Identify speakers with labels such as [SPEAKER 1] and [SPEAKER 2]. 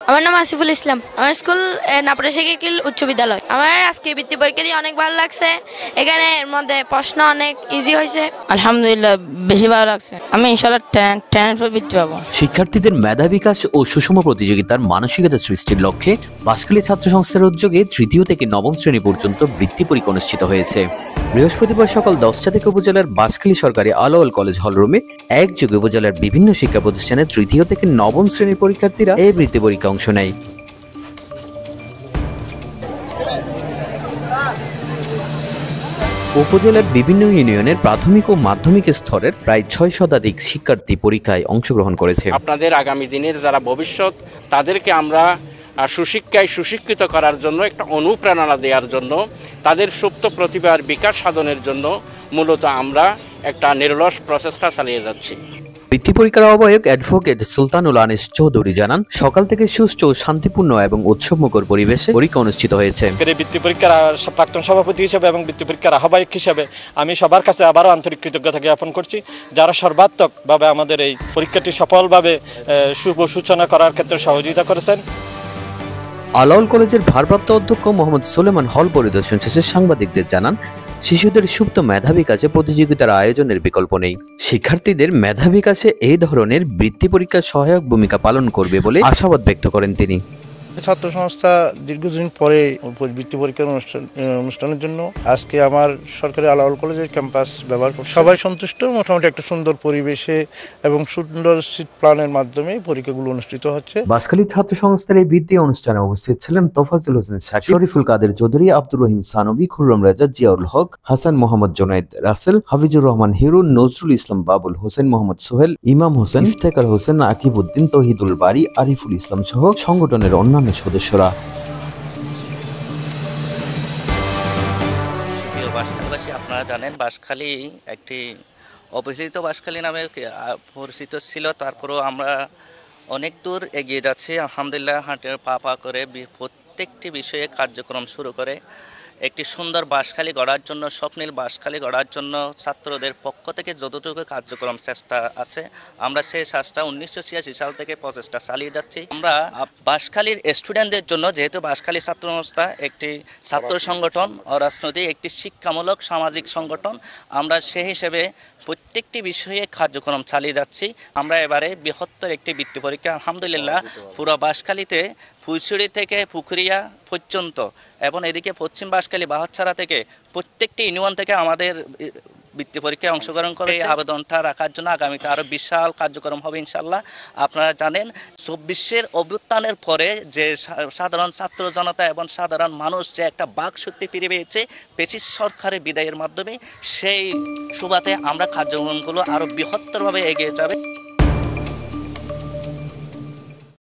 [SPEAKER 1] আমার নাম আসিফুল ইসলাম। আমার স্কুল নাপরা শেখিল উচ্চ বিদ্যালয়। আমার আজকে বৃত্তি পরীক্ষা দিয়ে অনেক ভালো লাগছে। এখানে এর মধ্যে প্রশ্ন অনেক ইজি হয়েছে। আলহামদুলিল্লাহ বেশি ভালো লাগছে। আমি ইনশাআল্লাহ 10 বৃত্তি পাবো।
[SPEAKER 2] শিক্ষার্থীদের মেধা বিকাশ ও সুষম প্রতিযোগিতার মানসিকতা সৃষ্টির লক্ষ্যে বাঁশখালী ছাত্র সংস্থার উদ্যোগে তৃতীয় থেকে নবম শ্রেণী পর্যন্ত বৃত্তি পরীক্ষা অনুষ্ঠিত হয়েছে। বৃহস্পতিবার সকাল 10টা থেকে উপজেলার বাঁশখালী সরকারি আলাওল কলেজ হলরুমে একযোগে উপজেলার বিভিন্ন শিক্ষা প্রতিষ্ঠানের তৃতীয় থেকে নবম শ্রেণীর পরীক্ষার্থীরা এই বৃত্তি পরীক্ষা অংশ নেয়। উপজেলার বিভিন্ন ইউনিয়নের প্রাথমিক ও মাধ্যমিক স্তরের প্রায় 6 শতাধিক শিক্ষার্থী পরীক্ষায় অংশগ্রহণ করেছে।
[SPEAKER 3] আপনাদের আগামী দিনের যারা ভবিষ্যৎ, তাদেরকে আমরা সুশিক্ষায় সুশিক্ষিত করার জন্য, একটা অনুপ্রেরণা দেওয়ার জন্য, তাদের সুপ্ত প্রতিভার বিকাশ সাধনের জন্য মূলত আমরা একটা নিরলস প্রচেষ্টা চালিয়ে যাচ্ছি।
[SPEAKER 2] বৃত্তি পরীক্ষার আহ্বায়ক অ্যাডভোকেট সুলতানুল আনিস চৌধুরী জানান, সকাল থেকে সুষ্ঠু, শান্তিপূর্ণ এবং উৎসবমুখর পরিবেশে পরীক্ষা অনুষ্ঠিত হয়েছে।
[SPEAKER 4] বৃত্তি পরীক্ষার প্রাক্তন সভাপতি হিসেবে এবং বৃত্তি পরীক্ষার আহ্বায়ক হিসেবে আমি সবার কাছে আবারও আন্তরিক কৃতজ্ঞতা জ্ঞাপন করছি, যারা সর্বাত্মকভাবে আমাদের এই পরীক্ষাটি সফলভাবে শুভ সূচনা করার ক্ষেত্রে সহযোগিতা করেছেন।
[SPEAKER 2] আলাওল কলেজের ভারপ্রাপ্ত অধ্যক্ষ মোহাম্মদ সুলেমান হল পরিদর্শন শেষে সাংবাদিকদের জানান, শিশুদের সুপ্ত মেধা বিকাশে প্রতিযোগিতার আয়োজনের বিকল্প নেই। শিক্ষার্থীদের মেধা বিকাশে এই ধরনের বৃত্তি পরীক্ষা সহায়ক ভূমিকা পালন করবে বলে আশাবাদ ব্যক্ত করেন তিনি।
[SPEAKER 5] ছাত্র সংস্থা দীর্ঘদিন পরে বৃত্তি পরীক্ষার অনুষ্ঠানের জন্য আজকে আমার সরকারি আলাওল কলেজের ক্যাম্পাস ব্যবহার করছে। সবাই সন্তুষ্ট, মোটামুটি একটা সুন্দর পরিবেশে এবং সুন্দর সিট প্ল্যানের মাধ্যমে পরীক্ষাগুলো অনুষ্ঠিত হচ্ছে।
[SPEAKER 2] বাঁশখালী ছাত্র সংস্থার এই বৃত্তি অনুষ্ঠানে উপস্থিত ছিলেন তোফাজ্জল হোসেন শাকিল, শরীফুল কাদের চৌধুরী, আব্দুর রহিম সানবী, খুররম রাজা, জিয়াউল হক, হাসান মোহাম্মদ জুনায়েদ রাসেল, হাফিজুর রহমান হিরু, নজরুল ইসলাম বাবুল, হোসেন মোহাম্মদ সোহেল, ইমাম হোসেন, ইফতেখার হোসেন, আকিবউদ্দিন, তৌহিদুল বারী, আরিফুল ইসলাম সহ সংগঠনের অন্যান্য সদস্যরা।
[SPEAKER 6] বাঁশখালীবাসী, আপনারা জানেন বাঁশখালী একটি অবহেলিত বাঁশখালী নামে পরিচিত ছিল। তারপরেও আমরা অনেক দূর এগিয়ে যাচ্ছি আলহামদুলিল্লাহ। হাঁটের পা করে প্রত্যেকটি বিষয়ে কার্যক্রম শুরু করে একটি সুন্দর বাঁশখালী গড়ার জন্য, স্বপ্নিল বাঁশখালী গড়ার জন্য ছাত্রদের পক্ষ থেকে যতটুকু কার্যক্রম চেষ্টা আছে, আমরা সেই চেষ্টা 1986 সাল থেকে প্রচেষ্টা চালিয়ে যাচ্ছি। আমরা বাঁশখালীর স্টুডেন্টদের জন্য, যেহেতু বাঁশখালী ছাত্র সংস্থা একটি ছাত্র সংগঠন, অরাজনৈতিক একটি শিক্ষামূলক সামাজিক সংগঠন, আমরা সেই হিসেবে প্রত্যেকটি বিষয়ে কার্যক্রম চালিয়ে যাচ্ছি। আমরা এবারে বৃহত্তর একটি বৃত্তি পরীক্ষা আলহামদুলিল্লাহ পুরো বাঁশখালীতে ফুলছড়ি থেকে পুকুরিয়া পর্যন্ত এবং এদিকে পশ্চিম বাঁশখালী বাহাতছড়া থেকে প্রত্যেকটি ইউনিয়ন থেকে আমাদের বৃত্তি পরীক্ষায় অংশগ্রহণ করে আবেদনটা রাখার জন্য আগামীতে আরও বিশাল কার্যক্রম হবে ইনশাল্লাহ। আপনারা জানেন 24-এর অভ্যুত্থানের পরে যে সাধারণ ছাত্র জনতা এবং সাধারণ মানুষ যে একটা বাক শক্তি ফিরে পেয়েছে ফ্যাসিস্ট সরকারের বিদায়ের মাধ্যমে, সেই সুবাদে আমরা কার্যক্রমগুলো আরও বৃহত্তরভাবে এগিয়ে যাবে।